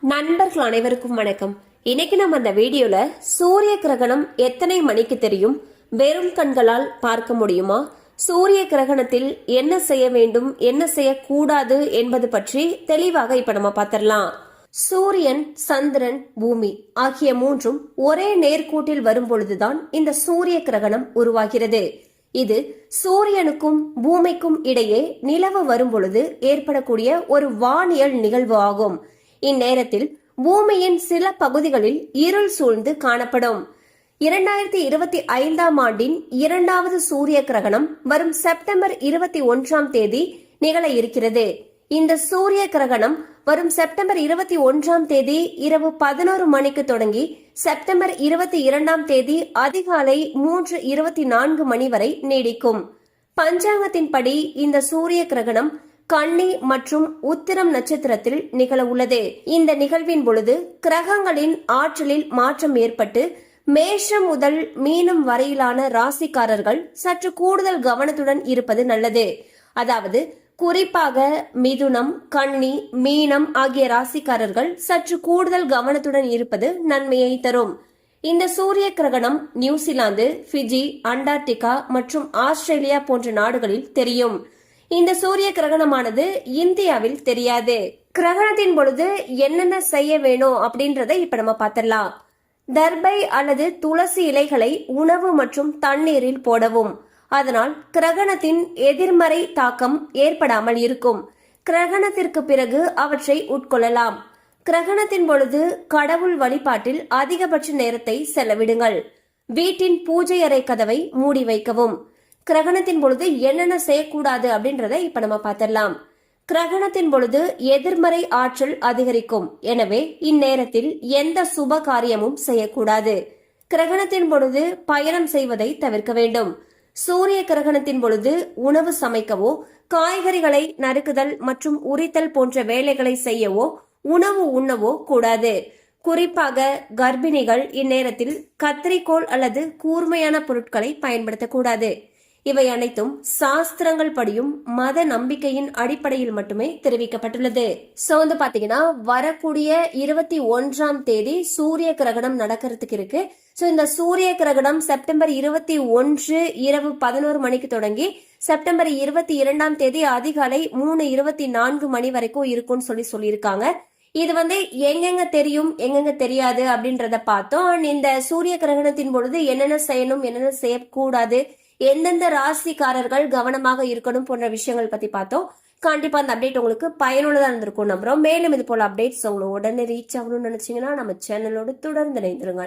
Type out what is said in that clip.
நண்பர்கள் அனைவருக்கும் வணக்கம். இன்னைக்கு நம்ம அந்த வீடியோல சூரிய கிரகணம் எத்தனை மணிக்கு தெரியும், வெறும் கண்களால் பார்க்க முடியுமா, சூரிய கிரகணத்தில் என்ன செய்ய வேண்டும் என்ன செய்யக்கூடாது என்பது பற்றி தெளிவாக இப்ப நம்ம பார்த்திடலாம். சூரியன், சந்திரன், பூமி ஆகிய மூன்றும் ஒரே நேர்கோட்டில் வரும் பொழுதுதான் இந்த சூரிய கிரகணம் உருவாகிறது. இது சூரியனுக்கும் பூமிக்கும் இடையே நிலவு வரும் பொழுது ஏற்படக்கூடிய ஒரு வானியல் நிகழ்வு ஆகும். இந்நேரத்தில் பூமியின் சில பகுதிகளில் இருள் சூழ்ந்து காணப்படும். 2025 ஆண்டின் இரண்டாவது சூரிய கிரகணம் வரும் செப்டம்பர் 21 தேதி நிகழ இருக்கிறது. இந்த சூரிய கிரகணம் வரும் செப்டம்பர் 21 தேதி இரவு 11 மணிக்கு தொடங்கி செப்டம்பர் 22 தேதி அதிகாலை 3:24 மணி வரை நீடிக்கும். பஞ்சாங்கத்தின்படி இந்த சூரிய கிரகணம் கன்னி மற்றும் உத்திரம் நட்சத்திரத்தில் நிகழ உள்ளது. இந்த நிகழ்வின் பொழுது கிரகங்களின் ஆற்றலில் மாற்றம் ஏற்பட்டு மேஷம் முதல் மீனம் வரையிலான ராசிக்காரர்கள் சற்று கூடுதல் கவனத்துடன் இருப்பது நல்லது. அதாவது குறிப்பாக மிதுனம், கன்னி, மீனம் ஆகிய ராசிக்காரர்கள் சற்று கூடுதல் கவனத்துடன் இருப்பது நன்மையை தரும். இந்த சூரிய கிரகணம் நியூசிலாந்து, பிஜி, அண்டார்டிகா மற்றும் ஆஸ்திரேலியா போன்ற நாடுகளில் தெரியும். இந்த சூரிய கிரகணமானது இந்தியாவில் தெரியாது. கிரகணத்தின் பொழுது என்னென்ன செய்ய வேணும் அப்படின்றத இப்ப நம்ம பார்த்திடலாம். தர்பை அல்லது துளசி இலைகளை உணவு மற்றும் தண்ணீரில் போடவும். அதனால் கிரகணத்தின் எதிர்மறை தாக்கம் ஏற்படாமல் இருக்கும். கிரகணத்திற்கு பிறகு அவற்றை உட்கொள்ளலாம். கிரகணத்தின் பொழுது கடவுள் வழிபாட்டில் அதிகபட்ச நேரத்தை செலவிடுங்கள். வீட்டின் பூஜை அறை கதவை மூடி வைக்கவும். கிரகணத்தின் பொழுது என்னென்ன செய்யக்கூடாது அப்படின்றத இப்ப நம்ம பார்த்திடலாம். கிரகணத்தின் பொழுது எதிர்மறை ஆற்றல் அதிகரிக்கும். எனவே இந்நேரத்தில் எந்த சுப காரியமும் செய்யக்கூடாது. கிரகணத்தின் பொழுது பயணம் செய்வதை தவிர்க்க வேண்டும். சூரிய கிரகணத்தின் பொழுது உணவு சமைக்கவோ, காய்கறிகளை நறுக்குதல் மற்றும் உரித்தல் போன்ற வேலைகளை செய்யவோ, உணவு உண்ணவோ கூடாது. குறிப்பாக கர்ப்பிணிகள் இந்நேரத்தில் கத்தரிக்கோல் அல்லது கூர்மையான பொருட்களை பயன்படுத்தக்கூடாது. இவை அனைத்தும் சாஸ்திரங்கள் படியும் மத நம்பிக்கையின் அடிப்படையில் மட்டுமே தெரிவிக்கப்பட்டுள்ளது. சோ வந்து பாத்தீங்கன்னா வரக்கூடிய 21 தேதி சூரிய கிரகணம் நடக்கிறதுக்கு இருக்கு. சோ இந்த சூரிய கிரகணம் செப்டம்பர் 21 இரவு 11 மணிக்கு தொடங்கி செப்டம்பர் 22 தேதி அதிகாலை 3:24 மணி வரைக்கும் இருக்கும்னு சொல்லியிருக்காங்க. இது வந்து எங்கெங்க தெரியும் எங்கெங்க தெரியாது அப்படின்றத பார்த்தோம். இந்த சூரிய கிரகணத்தின் பொழுது என்னென்ன செய்யணும் என்னென்ன செய்யக்கூடாது, எந்தெந்த ராசிக்காரர்கள் கவனமாக இருக்கணும் போன்ற விஷயங்கள் பத்தி பார்த்தோம். கண்டிப்பா அந்த அப்டேட் உங்களுக்கு பயனுள்ளதா இருந்திருக்கும் நம்புறோம். மேலும் இது போல அப்டேட்ஸ் உங்களை உடனே ரீச் ஆகணும்னு நினைச்சீங்கன்னா நம்ம சேனலோடு தொடர்ந்து இணைந்திருங்க.